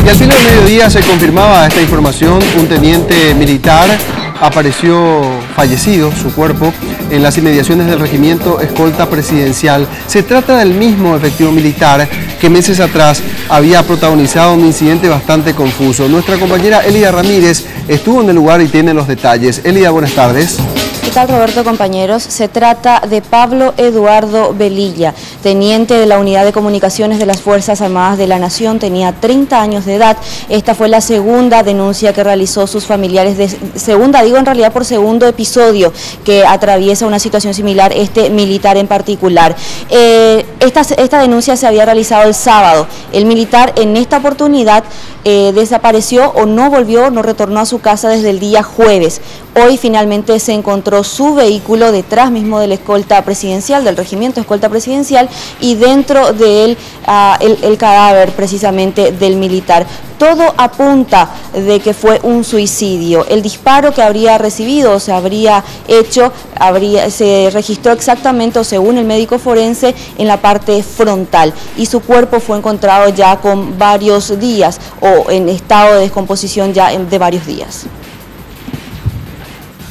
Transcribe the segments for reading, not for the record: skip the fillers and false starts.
Y al filo del mediodía se confirmaba esta información, un teniente militar apareció fallecido, su cuerpo, en las inmediaciones del regimiento escolta presidencial. Se trata del mismo efectivo militar que meses atrás había protagonizado un incidente bastante confuso. Nuestra compañera Elida Ramírez estuvo en el lugar y tiene los detalles. Elida, buenas tardes. ¿Qué tal, Roberto, compañeros? Se trata de Pablo Eduardo Velilla, teniente de la Unidad de Comunicaciones de las Fuerzas Armadas de la Nación, tenía 30 años de edad. Esta fue la segunda denuncia que realizó sus familiares, por segundo episodio que atraviesa una situación similar este militar en particular. Esta denuncia se había realizado el sábado. El militar en esta oportunidad desapareció o no retornó a su casa desde el día jueves. Hoy finalmente se encontró su vehículo detrás mismo del escolta presidencial, del regimiento escolta presidencial, y dentro de él el cadáver precisamente del militar. Todo apunta de que fue un suicidio. El disparo que habría recibido, se habría hecho, se registró exactamente, o según el médico forense, en la parte frontal, y su cuerpo fue encontrado ya con varios días o en estado de descomposición ya de varios días.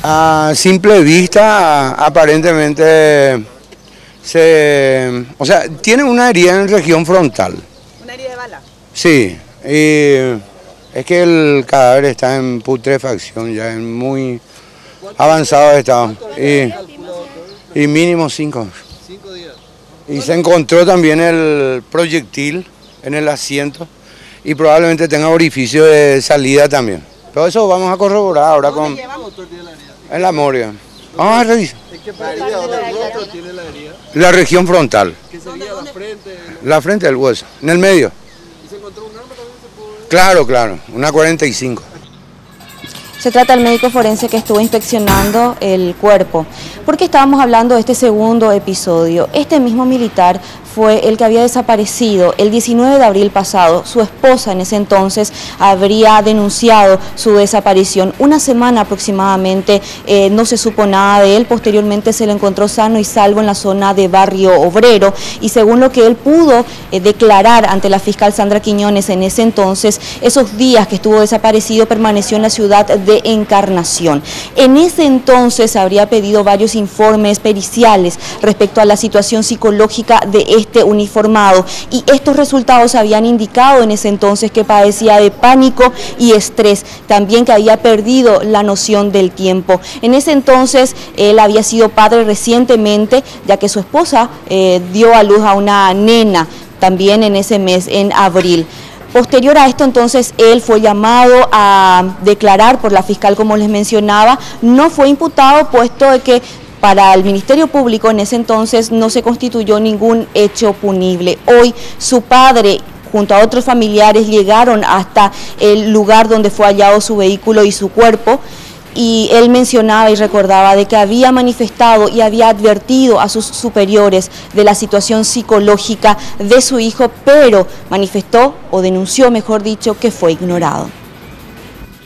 A simple vista, aparentemente, tiene una herida en la región frontal. ¿Una herida de bala? Sí, y es que el cadáver está en putrefacción, ya en muy avanzado estado. Y mínimo 5. 5 días. Y se encontró también el proyectil en el asiento y probablemente tenga orificio de salida también. Pero eso vamos a corroborar ahora con... En la morgue. Vamos a revisar. ¿En qué parte del rostro tiene la herida? La región frontal. ¿Qué sería la frente? La frente del hueso, en el medio. ¿Y se encontró un arma también? ¿Se pudo ver? Claro, una 45. Se trata del médico forense que estuvo inspeccionando el cuerpo. ¿Por qué estábamos hablando de este segundo episodio? Este mismo militar fue el que había desaparecido el 19 de abril pasado. Su esposa en ese entonces habría denunciado su desaparición. Una semana aproximadamente no se supo nada de él. Posteriormente se lo encontró sano y salvo en la zona de Barrio Obrero, y según lo que él pudo declarar ante la fiscal Sandra Quiñones en ese entonces, esos días que estuvo desaparecido permaneció en la ciudad de Encarnación. En ese entonces habría pedido varios informes periciales respecto a la situación psicológica de este uniformado, y estos resultados habían indicado en ese entonces que padecía de pánico y estrés, también que había perdido la noción del tiempo. En ese entonces él había sido padre recientemente, ya que su esposa dio a luz a una nena también en ese mes, en abril. Posterior a esto, entonces, él fue llamado a declarar por la fiscal, como les mencionaba. No fue imputado, puesto de que para el Ministerio Público en ese entonces no se constituyó ningún hecho punible. Hoy su padre, junto a otros familiares, llegaron hasta el lugar donde fue hallado su vehículo y su cuerpo, y él mencionaba y recordaba de que había manifestado y había advertido a sus superiores de la situación psicológica de su hijo, pero manifestó, o denunció mejor dicho, que fue ignorado.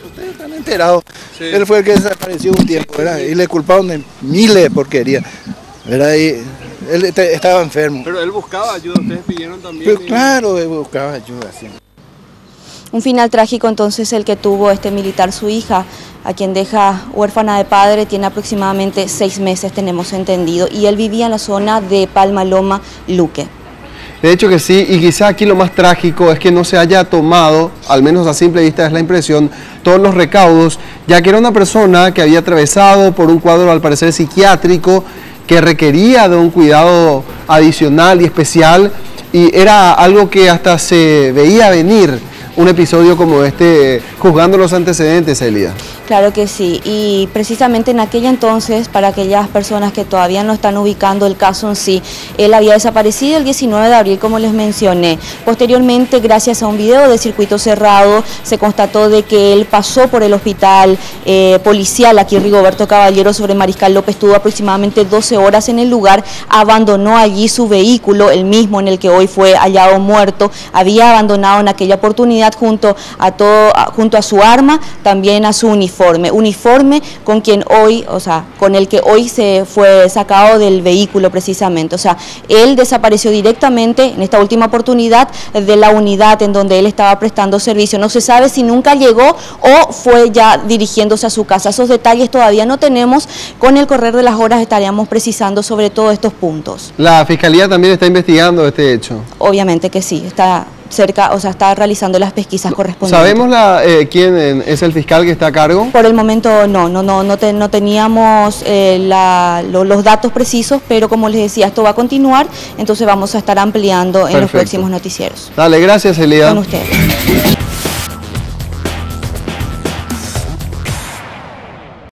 Ustedes están enterados. Sí. Él fue el que desapareció un tiempo, ¿verdad? Y le culparon de miles de porquerías, ¿verdad? Y él estaba enfermo. Pero él buscaba ayuda, ustedes pidieron también. Pero claro, él buscaba ayuda siempre. Un final trágico entonces el que tuvo este militar. Su hija, a quien deja huérfana de padre, tiene aproximadamente 6 meses, tenemos entendido, y él vivía en la zona de Palma Loma, Luque. De hecho que sí, y quizá aquí lo más trágico es que no se haya tomado, al menos a simple vista es la impresión, todos los recaudos, ya que era una persona que había atravesado por un cuadro al parecer psiquiátrico, que requería de un cuidado adicional y especial, y era algo que hasta se veía venir un episodio como este, juzgando los antecedentes, Elida. Claro que sí, y precisamente en aquella entonces, para aquellas personas que todavía no están ubicando el caso en sí, él había desaparecido el 19 de abril, como les mencioné. Posteriormente, gracias a un video de circuito cerrado, se constató de que él pasó por el hospital policial aquí Rigoberto Caballero sobre Mariscal López, estuvo aproximadamente 12 horas en el lugar, abandonó allí su vehículo, el mismo en el que hoy fue hallado muerto, había abandonado en aquella oportunidad junto a su arma, también a su uniforme. uniforme con quien hoy, o sea, con el que hoy se fue sacado del vehículo precisamente. O sea, él desapareció directamente en esta última oportunidad de la unidad en donde él estaba prestando servicio. No se sabe si nunca llegó o fue ya dirigiéndose a su casa. Esos detalles todavía no tenemos. Con el correr de las horas estaríamos precisando sobre todos estos puntos. ¿La Fiscalía también está investigando este hecho? Obviamente que sí, está cerca, o sea, está realizando las pesquisas correspondientes. ¿Sabemos quién es el fiscal que está a cargo? Por el momento no teníamos los datos precisos, pero como les decía, esto va a continuar, entonces vamos a estar ampliando en los próximos noticieros. Dale, gracias, Elida. Con ustedes.